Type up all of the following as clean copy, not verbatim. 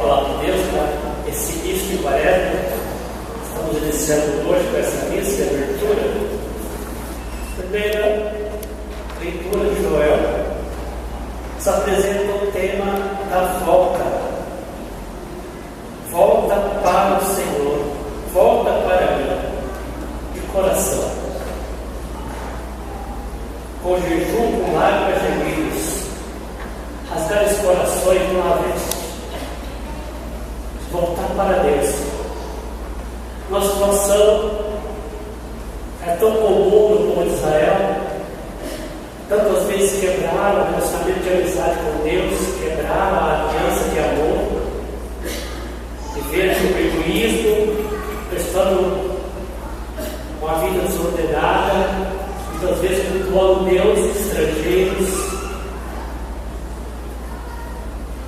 palavra de Deus para esse início de quaresma. Estamos iniciando hoje com essa missa de abertura. Primeira leitura de Joel nos apresenta o tema da volta. Volta para o Senhor, volta para mim, de coração. Com jejum, com lágrimas gemidas, rasgar os corações de uma vez. Voltar para Deus. Nossa situação é tão comum no povo de Israel. Tantas vezes quebraram o relacionamento de amizade com Deus, quebraram a aliança de amor, viveram o egoísmo, prestando uma vida desordenada, muitas vezes cultuando deuses estrangeiros.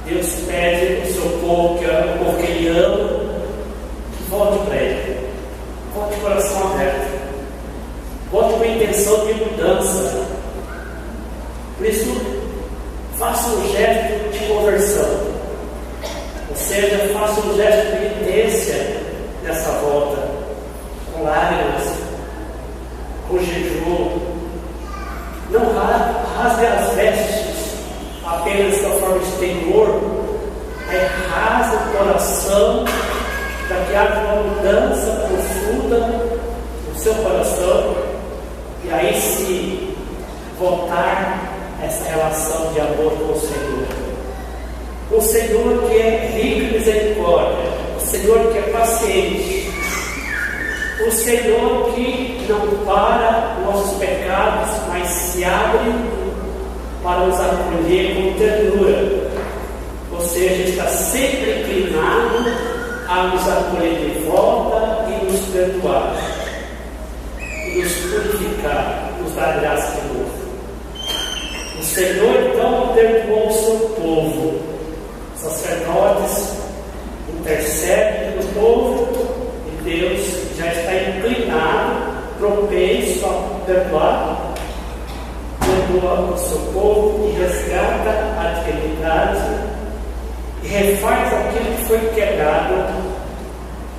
Deus pede ao seu povo, que é o povo que Ele ama, que volte para Ele, volte de coração aberto, volte com a intenção de mudança. Por isso, faça um gesto de conversão, ou seja, faça um gesto de penitência nessa volta, com lágrimas, com jejum. Não rasgue as vestes apenas da forma exterior, rasgue o coração para que haja uma mudança profunda no seu coração, e aí sim voltar essa relação de amor com o Senhor. O Senhor que é rico em misericórdia, o Senhor que é paciente, o Senhor que não para nossos pecados, mas se abre para nos acolher com ternura, ou seja, está sempre inclinado a nos acolher de volta e nos perdoar, e nos purificar, nos dar graça de novo. O Senhor então perdoou o seu povo, os sacerdotes intercedem pelo povo, e Deus já está inclinado, propenso a perdoar. Perdoa o seu povo e resgata a dignidade e refaz aquilo que foi quebrado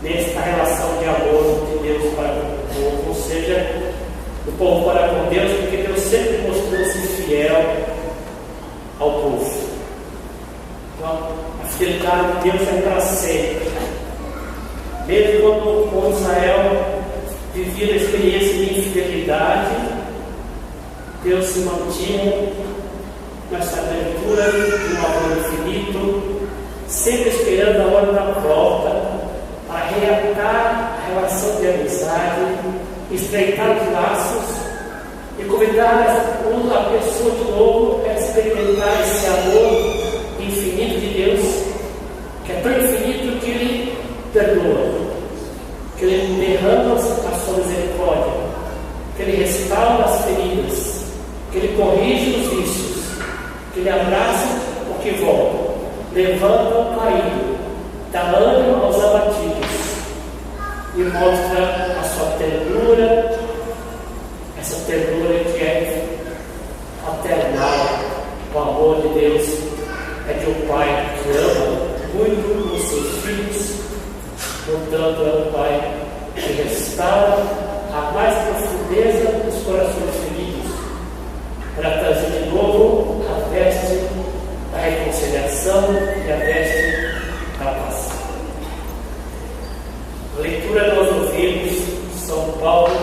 nesta relação de amor de Deus para com o povo, ou seja, do povo para com Deus, porque Deus sempre mostrou-se fiel ao povo. Então, a fidelidade de Deus é para sempre. Mesmo quando o povo de Israel vivia a experiência de infidelidade, Deus se mantinha nessa abertura de um amor infinito, sempre esperando a hora da volta, para reatar a relação de amizade, estreitar os laços e convidar a pessoa de novo a experimentar esse amor infinito de Deus, que é tão infinito que Ele perdoa, que Ele derrama a sua misericórdia, que Ele restaura as feridas, que Ele corrige os vícios, que Ele abraça o que volta, levanta o caído, dá ânimo aos abatidos e mostra a sua ternura, essa ternura que é paternal. O amor de Deus é de um pai que ama muito os seus filhos, portanto é um pai que restaura a mais profundeza dos corações feridos, para trazer de novo a veste da reconciliação e a veste da paz. A leitura nós ouvimos São Paulo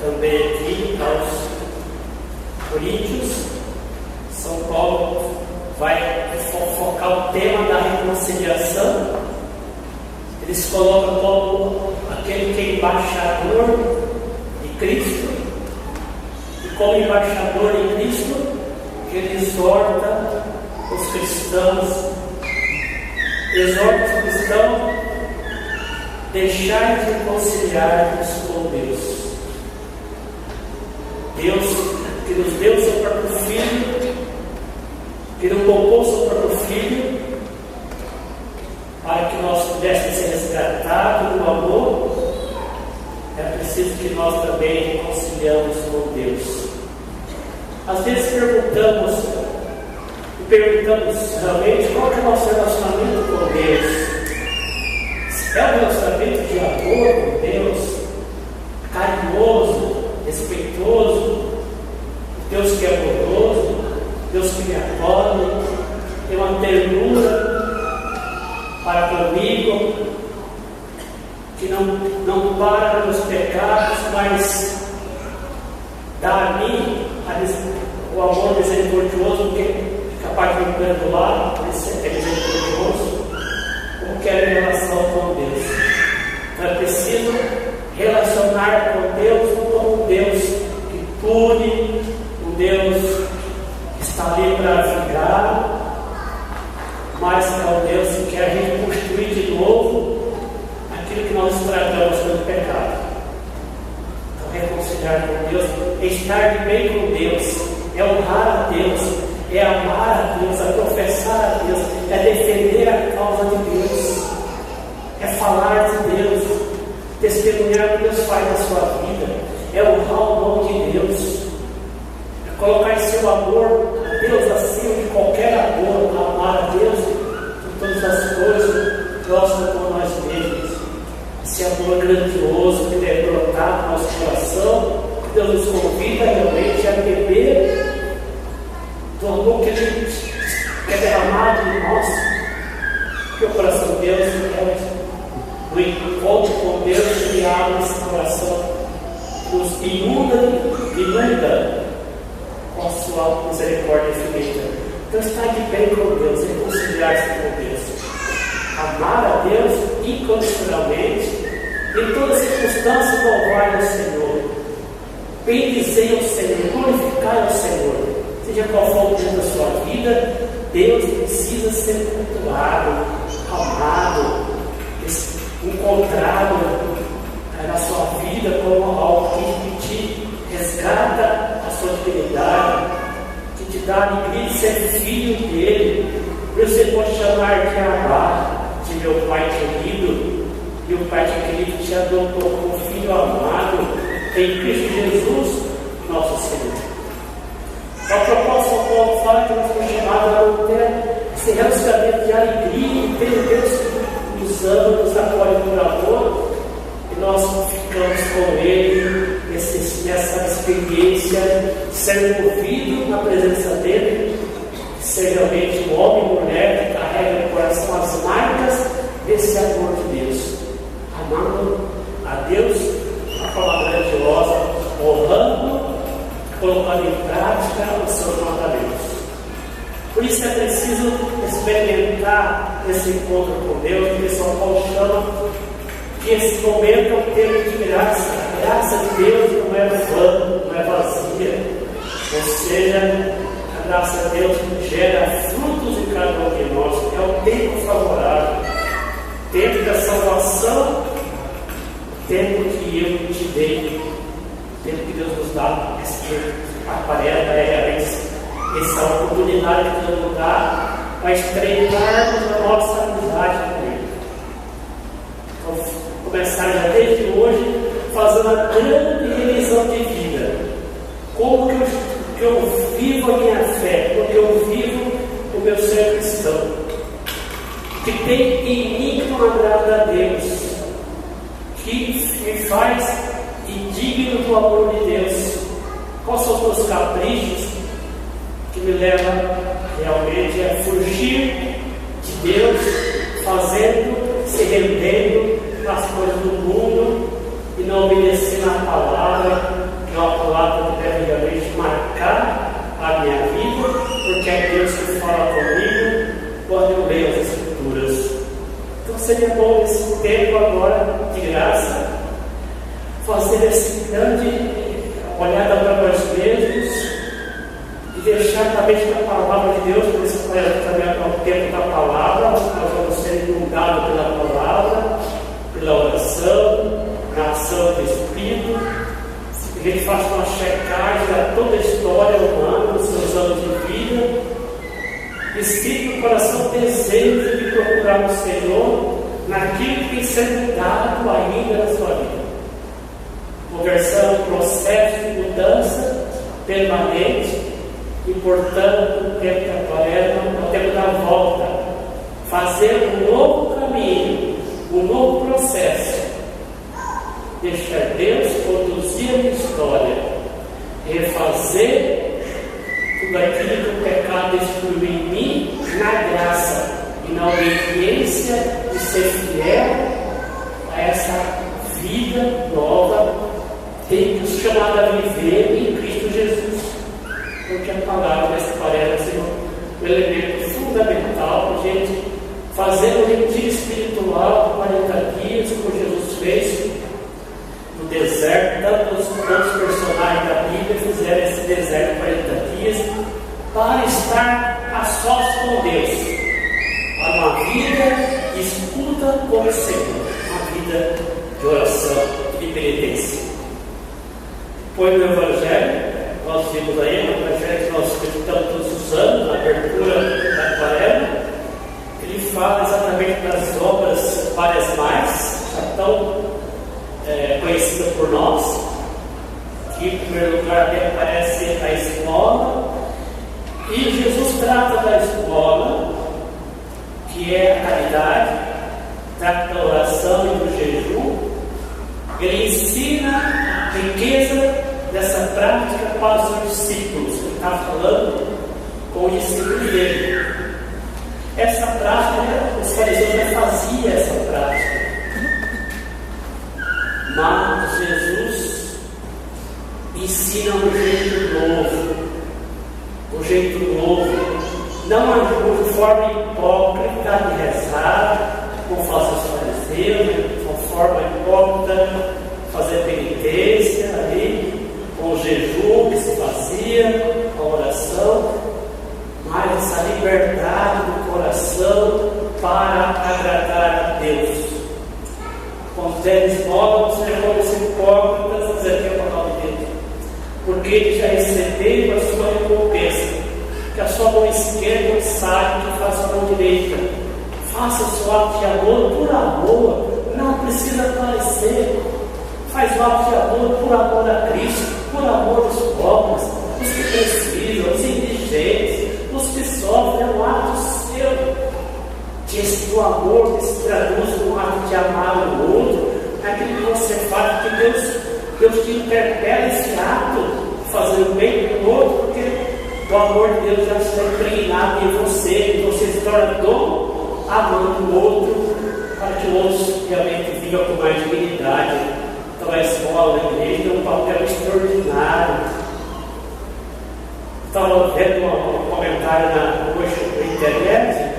também aqui aos Coríntios. São Paulo vai focar o tema da reconciliação. Ele se coloca como aquele que é embaixador de Cristo, e como embaixador de Cristo, ele exorta os cristãos, deixai de reconciliar-vos com Deus. Deus que nos deu o seu próprio Filho, que nos poupou o seu próprio Filho, para que nós pudéssemos ser resgatados no amor, é preciso que nós também reconciliamos com Deus. Às vezes perguntamos realmente qual é o nosso relacionamento com Deus. É um relacionamento de amor com Deus, carinhoso, respeitoso, Deus que é amoroso, Deus que me acolhe, tem uma ternura para comigo, que não para nos pecados, mas dá a mim o amor misericordioso, que é capaz de me perdoar, é misericordioso, como quer em relação com Deus. Então é preciso relacionar com Deus como um Deus que pune, um Deus que está ali para vingar, mas é um Deus que quer reconstruir de novo aquilo que nós estragamos pelo pecado. Então, reconciliar com Deus é estar bem com Deus, é honrar a Deus, é amar a Deus, é professar a Deus, é defender a causa de Deus, é falar de Deus, testemunhar o que Deus faz na sua vida, é honrar o nome de Deus, é colocar seu amor a Deus acima de qualquer amor, amar a Deus por todas as coisas, gosta com nós mesmos. Esse amor grandioso que deve brotar no nosso coração, que Deus nos convida realmente a beber do amor que Ele é derramado em nós, que o coração de Deus é no encontro com Deus, Ele abre esse coração, nos inunda com a sua misericórdia infinita. Então, estar de bem com Deus, reconciliar-se com Deus, amar a Deus incondicionalmente, em todas as circunstâncias, louvar ao Senhor, bendizer ao Senhor, glorificar ao Senhor. Seja qual for o momento da sua vida, Deus precisa ser cultuado, amado, encontrado na sua vida como algo que te resgata a sua dignidade, que te dá a alegria de ser filho dele. Por isso você pode chamar de Abá, de meu Pai querido, e o Pai querido te adotou como filho amado em Cristo Jesus, nosso Senhor. A proposta do Paulo fala que nós somos chamados a ter esse relacionamento de alegria e ter Deus que nos ama, nos acolhe por amor, e nós ficamos com Ele nessa experiência de ser movido na presença dEle, de ser realmente um homem e mulher que carrega no coração as marcas desse amor de Deus, amando a Deus de uma forma grandiosa, honrando, colocando em prática os seus mandamentos. Por isso é preciso experimentar esse encontro com Deus, que São Paulo chama que esse momento é um tempo de graça. A graça de Deus não é vã, não é vazia. Ou seja, a graça de Deus gera frutos em cada um de nós. É um tempo favorável, tempo da salvação, tempo que eu te dei, tempo que Deus nos dá, aparece essa oportunidade que Deus nos dá para estreitarmos a nossa amizade com Ele. Então, começar já desde hoje, fazendo a grande revisão de vida. Como que eu vivo a minha fé, como que eu vivo o meu ser cristão. Que tem em mim que não agrada a Deus, que me faz indigno do amor de Deus. Quais são os meus caprichos que me levam realmente a fugir de Deus, se rendendo às coisas do mundo e não obedecendo a palavra, que é uma palavra que deve realmente marcar a minha vida, porque é Deus que fala comigo quando eu leio as Escrituras. Então seria bom esse tempo agora de graça, fazer esse grande olhada para nós mesmos e deixar a mente da palavra de Deus. Por isso também é o tempo da palavra, nós vamos ser inundados pela palavra, pela oração, na ação do Espírito. A gente faz uma checagem de toda a história humana, dos seus anos de vida, e sinta no coração desejo de procurar o Senhor naquilo que tem sido dado ainda na sua vida. Conversão, processo de mudança permanente, e portanto, o tempo da quaresma, o tempo da volta, fazer um novo caminho, um novo obediência e ser fiel a essa vida nova que nos chamado a viver em Cristo Jesus. Porque a palavra parece ser um elemento fundamental para a gente fazer um retiro espiritual de 40 dias, como Jesus fez no deserto. Tantos personagens da Bíblia fizeram esse deserto 40 dias para estar a sós com Deus, para uma vida de escuta com o Senhor, uma vida de oração e de penitência. Pois no Evangelho, nós vimos aí, no Evangelho que nós estamos todos os anos, na abertura da Aquarela, ele fala exatamente das obras várias mais, já tão conhecidas por nós, que em primeiro lugar ali aparece a esmola, e Jesus trata da esmola, que é a caridade, trata da oração e do jejum. Ele ensina a riqueza dessa prática para os discípulos. Ele está falando com os discípulos dele. Essa prática, os fariseus já faziam essa prática, mas Jesus ensina um jeito novo, não de forma hipócrita de rezar, como fazem os fariseus, de forma hipócrita de fazer penitência ali, com o jejum que se fazia, com a oração, mas essa liberdade do coração para agradar a Deus. Quando der esmola, você não pode ser hipócritas, dizer que é o nome dele, porque ele já recebeu a sua recompensa, que a sua mão esquerda sabe que faz a mão direita. Faça o seu ato de amor por amor, não precisa aparecer. Faz o ato de amor por amor a Cristo, por amor aos pobres, os que precisam, os indigentes, os que sofrem. É um ato seu. Esse amor que se traduz no ato de amar o outro, aquilo que você faz, que Deus te interpela esse ato de fazer o bem para o outro, porque o amor de Deus já está impregnado em você, e você se torna dono, amando o outro, para que o outro realmente viva com mais dignidade. Então a escola, a igreja tem um papel extraordinário. Estava vendo um comentário hoje na internet.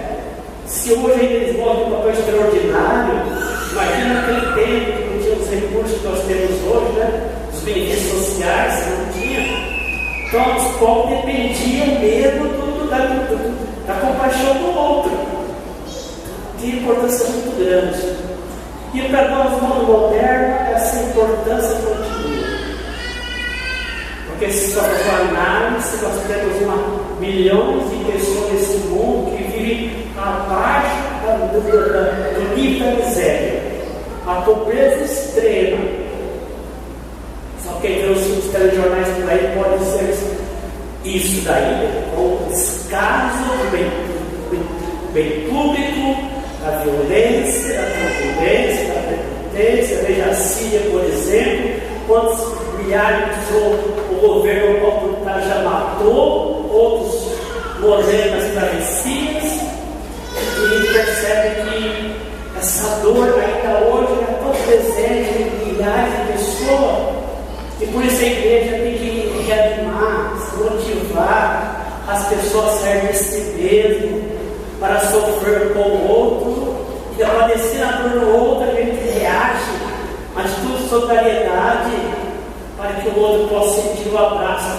Se hoje a igreja tem um papel extraordinário, imagina naquele tempo que não tinha os recursos que nós temos hoje, né? Os benefícios sociais, não tinha. Então os povos dependiam mesmo da compaixão do outro. Tinha importância muito grande. E para nós, no mundo moderno, essa importância continua. Porque se nós análise, nós temos milhões de pessoas nesse mundo que vivem abaixo do nível da miséria. A pobreza extrema. Só quem vê os telejornais por aí pode dizer isso daí, com o descaso do bem público, da violência, da turbulência, da prepotência. Veja a Síria, por exemplo, quantos milhares de pessoas o governo ocultar já matou, outros morreram nas travessias, e percebe que essa dor ainda hoje é tão presente em milhares de pessoas, e por isso a igreja tem que reanimar, motivar as pessoas a sair desse mesmo, para sofrer com o outro, e ao padecer a dor do outro, a gente reage, mas tudo de solidariedade, para que o outro possa sentir o abraço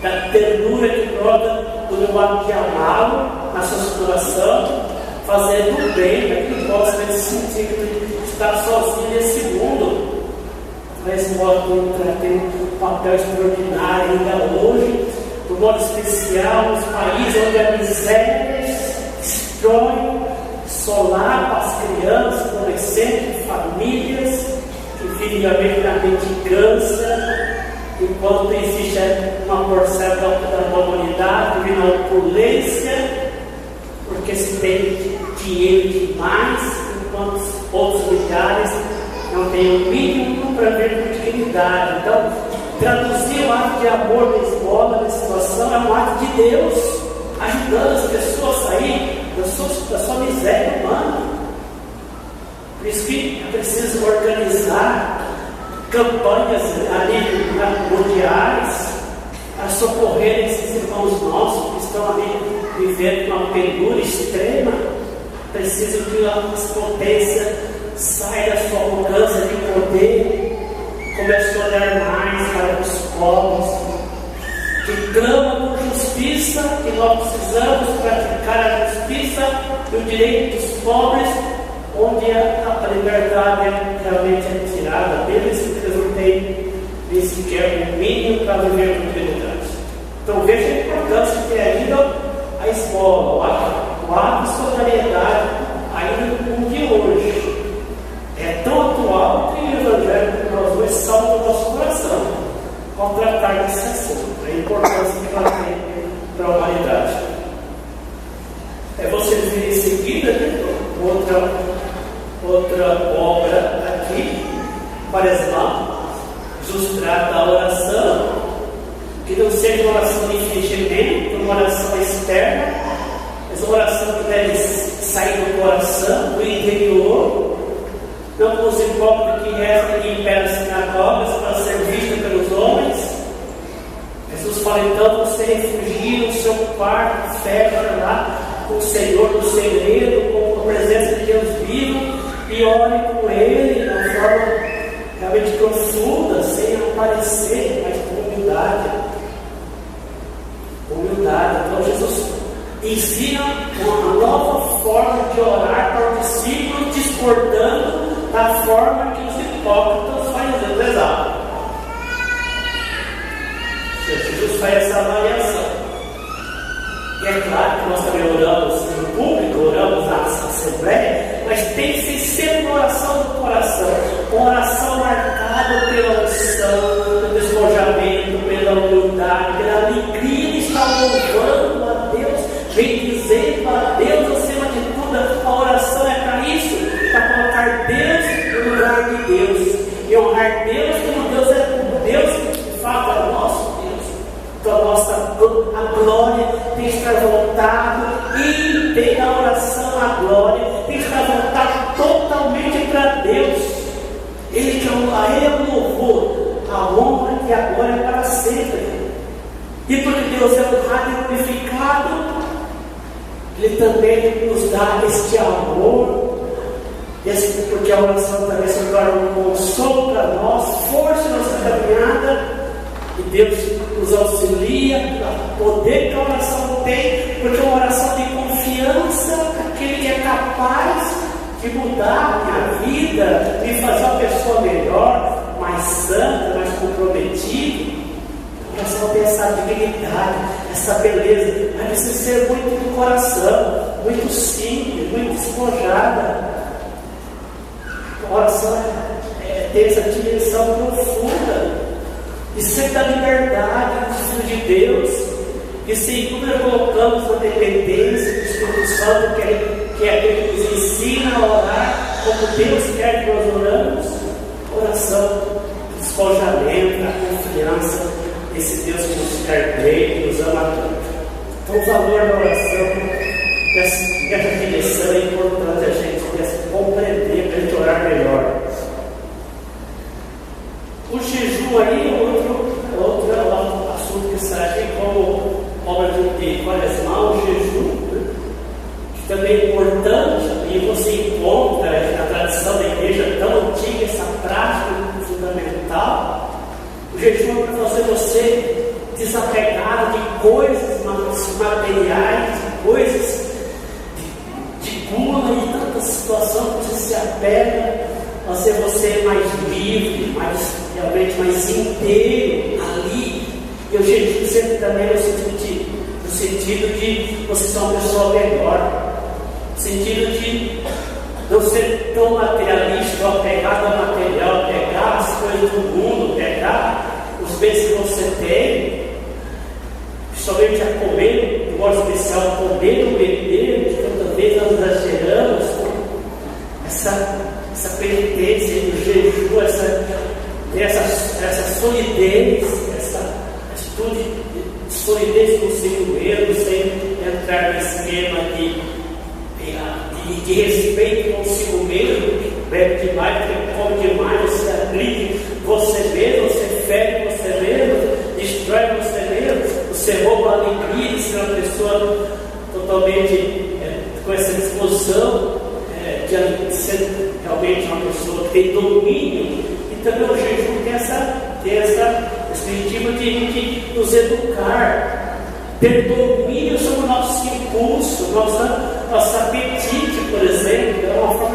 da ternura que brota do ato de amá-lo na sua situação, fazendo o bem, para que ele possa sentir que está sozinho nesse mundo. Então, esse modo tem um papel extraordinário ainda hoje, do modo especial, nos países onde a miséria destrói, solapa as crianças, adolescentes, famílias que vivem realmente na mendicância, enquanto existe uma porção da humanidade vivendo na opulência, porque se tem dinheiro demais, enquanto outros milhares não têm o mínimo para ver com dignidade. Então, traduzir o ato de amor na escola, na situação, é um ato de Deus, ajudando as pessoas a sair da sua miséria. que é preciso organizar campanhas a nível mundiais a socorrer esses irmãos nossos que estão ali vivendo uma penúria extrema. Preciso que as potências saiam da sua arrogância de poder, comece a olhar mais para os pobres, que clamam por justiça, que nós precisamos praticar a justiça e o direito dos pobres, onde a liberdade realmente é tirada deles, porque eles não têm nem sequer o mínimo para viver com dignidade. Então veja a importância que é ainda a esmola, o ato de solidariedade, ainda no mundo de hoje. É tão atual que o Evangelho que nós dois salva o nosso coração ao tratar desse assunto, a importância que ela tem para a humanidade. Você vê em seguida, né, outra obra aqui, Quaresma, Jesus trata a oração, que não seja uma oração de fingimento, uma oração externa, mas uma oração que deve sair do coração, do interior, não como os hipócritas que rezam e imperam as sinagogas para ser vistos pelos homens. Jesus fala, então, você refugia no seu quarto, fecha lá com o Senhor no segredo, com a presença de Deus vivo, e ore com Ele de uma forma realmente profunda, sem aparecer, mas com humildade. Então Jesus ensina uma nova forma de orar para os discípulos, discordando da forma que os hipócritas fazem rezar. Jesus faz essa avaliação. E é claro que nós também oramos no público, oramos na assembleia, mas tem que ser sempre uma oração do coração, uma oração marcada pela unção, pelo despojamento, pela humildade, pela alegria de estar louvando a Deus, bendizendo a Deus acima de tudo. A oração é para isso, para colocar Deus no lugar de Deus e honrar Deus como Deus é, como Deus de fato é o nosso Deus. Então a glória tem que estar voltada e tem a oração, a glória tem que estar voltada totalmente para Deus. Ele é o louvor, a honra e a glória para sempre. E porque Deus é honrado e glorificado, Ele também nos dá este amor, porque a oração também se torna um consolo para nós, força na nossa caminhada, e Deus nos auxilia a poder que a oração tem, porque é uma oração de confiança naquele que é capaz de mudar a minha vida, de fazer uma pessoa melhor, mais santa, mais comprometida. A oração tem essa dignidade, essa beleza, mas precisa ser muito do coração, muito simples, muito despojada. A oração tem essa dimensão profunda de ser da liberdade do Filho de Deus, e se nós colocamos na dependência do Espírito Santo, que é aquele que nos ensina a orar como Deus quer que nós oramos, oração, despojamento, a confiança nesse Deus que nos quer bem, que nos ama tanto. Então o valor da oração, nessa direção é importante a gente compreender, para a gente orar melhor. O jejum aí é outro assunto que sai aqui como obra de Quaresma, o jejum, né? Que também é importante, e você encontra na tradição da igreja tão antiga essa prática fundamental. O jejum é para fazer você desapegar de coisas materiais, de coisas de gula e tanta situação que você se apega, fazer você mais livre, realmente mais inteiro ali. E o jejum sempre também no sentido de você ser uma pessoa melhor, no sentido de não ser tão materialista, apegado ao material, pegar as coisas do mundo, pegar os bens que você tem, somente a comer, de modo especial, comer ou beber, que tantas vezes nós exageramos, essa penitência do jejum, essa solidez, essa atitude de solidez consigo mesmo, sem entrar no esquema de respeito consigo mesmo, bebe demais, porque come demais, você agride você mesmo, você fere você mesmo, destrói você mesmo, você rouba a alegria de ser uma pessoa totalmente com essa disposição de ser realmente uma pessoa que tem domínio. E também o jejum tem esse objetivo de nos educar, ter domínio sobre o nosso impulso, nosso apetite, por exemplo. É uma forma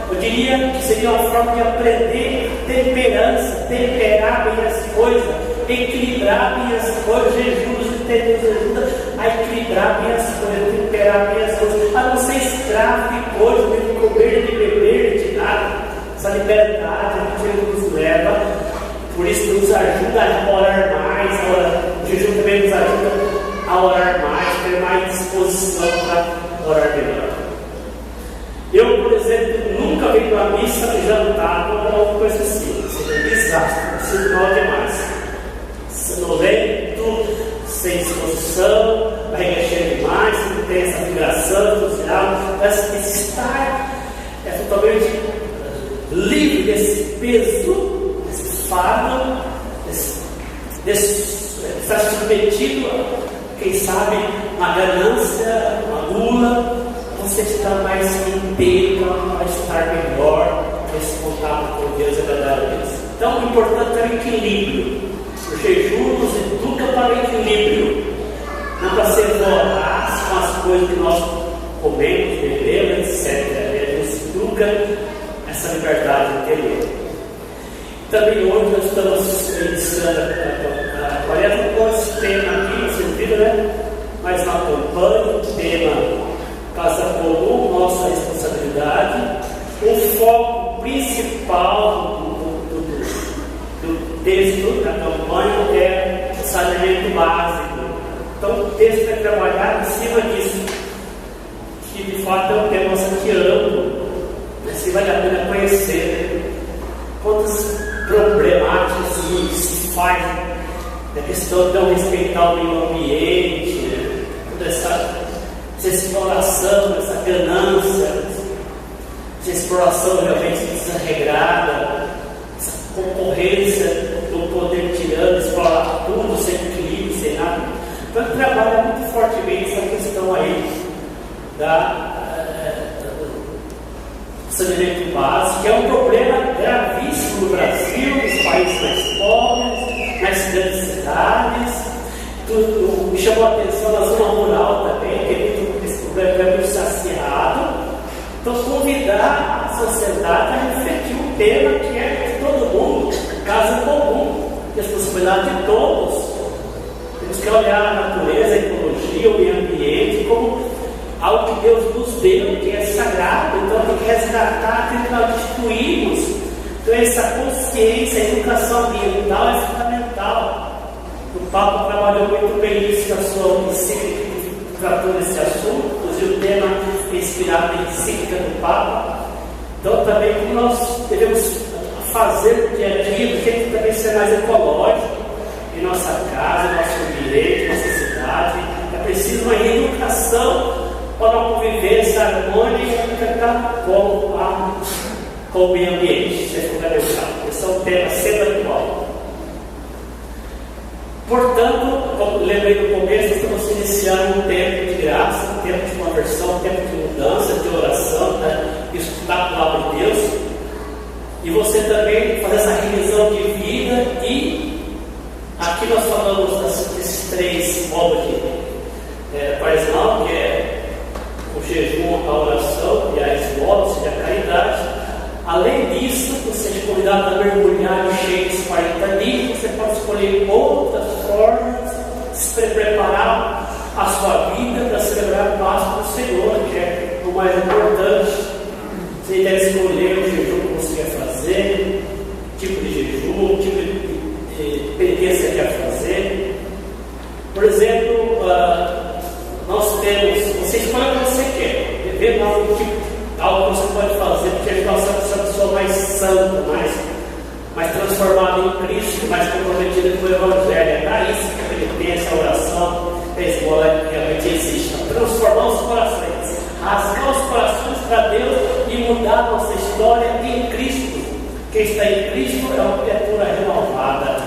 eu diria que seria uma forma de aprender temperança, temperar bem as coisas, equilibrar bem as coisas. Jejum nos ajuda a equilibrar bem as coisas, temperar bem as coisas, a não ser escravo de coisas, de comer, de beber, de nada. Essa liberdade que nos leva, por isso nos ajuda a orar mais. O jejum também nos ajuda a orar mais, ter mais disposição para orar melhor. Eu, por exemplo, nunca venho à missa jantar ou alguma coisa assim. Isso é um desastre, preciso mal demais. Sonolento, sem disposição, barriga cheia demais, não tem essa vibração, entusiasmo, parece que estar totalmente livre desse peso, desse fardo, estar submetido a, quem sabe, uma ganância, uma gula. Você está mais inteiro para estar melhor, esse contato com Deus é verdadeiro. Então, o importante é o equilíbrio. O jejum nos educa para o equilíbrio, não para ser voraz com as coisas que nós comemos, bebemos, etc. Ele nos educa essa liberdade interior. Também hoje nós estamos iniciando a quaresma com esse tema aqui, vocês viram, né? Mas na campanha, o tema Casa Comum, nossa responsabilidade. O foco principal do texto da campanha é o saneamento básico. Então o texto vai trabalhar em cima disso, que de fato é um tema bastante amplo, mas se vale a pena conhecer quantas problemáticas se faz da questão de não respeitar o meio ambiente, toda essa exploração, essa ganância, essa exploração realmente desarregrada, essa concorrência do poder tirano, explorar tudo sem equilíbrio, sem nada. Então ele trabalha muito fortemente essa questão aí do saneamento básico, que é um problema gravíssimo no Brasil, nos países mais pobres, nas grandes cidades. Me chamou a atenção na zona rural também, que esse problema é muito saciado. Então, convidar a sociedade a refletir um tema que é de todo mundo, casa comum, responsabilidade de todos. Temos que olhar a natureza, a ecologia, o meio ambiente como algo que Deus nos deu, que é sagrado. Então, tem que resgatar aquilo que nós destruímos. Então, essa consciência, a educação ambiental é fundamental. O Papa trabalhou muito bem isso na sua encíclica que tratou desse assunto, inclusive o tema é inspirado na encíclica do Papa. Então, também, como nós devemos fazer no dia a dia, do jeito também ser mais ecológico em nossa casa, em nosso ambiente, nossa cidade. É preciso uma reeducação para uma convivência harmônica com o meio ambiente. Isso é fundamental. Esse é um tema sempre atual. Portanto, como lembrei no começo, estamos iniciando um tempo de graça, um tempo de conversão, um tempo de mudança, de oração, de estudar a palavra de Deus. E você também fazer essa revisão de vida. E aqui nós falamos desses três modos de quaresmal, que é o jejum, a oração e a esmola, ou seja, a caridade. Além disso, você é convidado a mergulhar no cheio dos 40 dias. Você pode escolher outras formas de se preparar a sua vida para celebrar a Páscoa do Senhor, que é o mais importante. Você deve escolher o jejum que você quer fazer, tipo de jejum, tipo de penitência que quer fazer. Por exemplo, nós temos, você escolhe o que você quer, viver algo que você pode fazer, porque nós somos uma pessoa mais santa, mais transformada em Cristo, mais comprometida com o Evangelho. É para isso que a penitência, a oração, a esmola realmente existe. Transformar os corações, rasgar os corações para Deus e mudar a nossa história Quem está em Cristo é uma criatura renovada,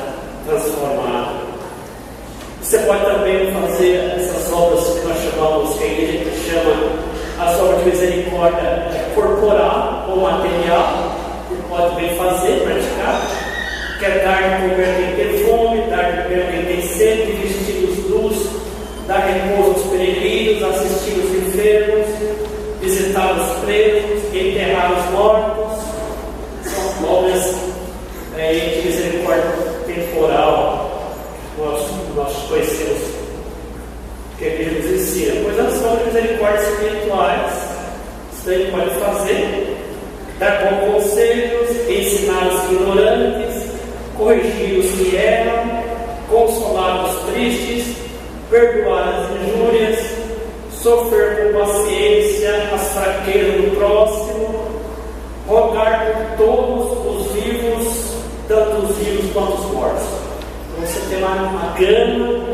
transformada. Você pode também fazer essas obras que nós chamamos, que a igreja chama as obras de misericórdia corporal ou material. Você pode bem fazer, praticar. Quer dar de comer a quem tem fome, dar de comer a quem tem sede, vestir os nus, dar repouso aos peregrinos, assistir os enfermos, visitar os presos, enterrar os mortos. São obras de misericórdia temporal. Nós conhecemos que a igreja nos ensina. Pois as obras de misericórdia espirituais, isso daí pode fazer: dar bons conselhos, ensinar os ignorantes, corrigir os que erram, consolar os tristes, perdoar as injúrias, sofrer com paciência as fraquezas do próximo, rogar por todos os vivos, tanto os vivos quanto os mortos. Então você tem uma gama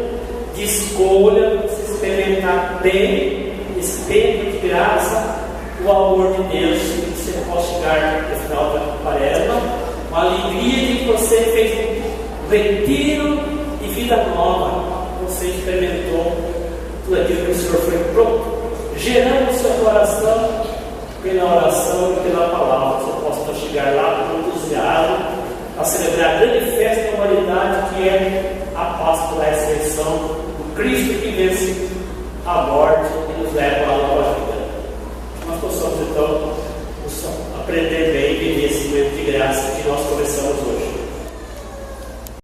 de escolha, você experimentar bem, esse tempo de graça, o amor de Deus, que você pode chegar no final da quaresma, uma alegria de que você fez um retiro de vida nova, você experimentou tudo aquilo que o Senhor foi pronto, gerando o seu coração pela oração e pela palavra. Você possa chegar lá com entusiasmo a celebrar a grande festa da humanidade, que é a Páscoa da ressurreição do Cristo que vence a morte e nos leva à nova vida. Nós possamos então aprender bem e viver esse momento de graça que nós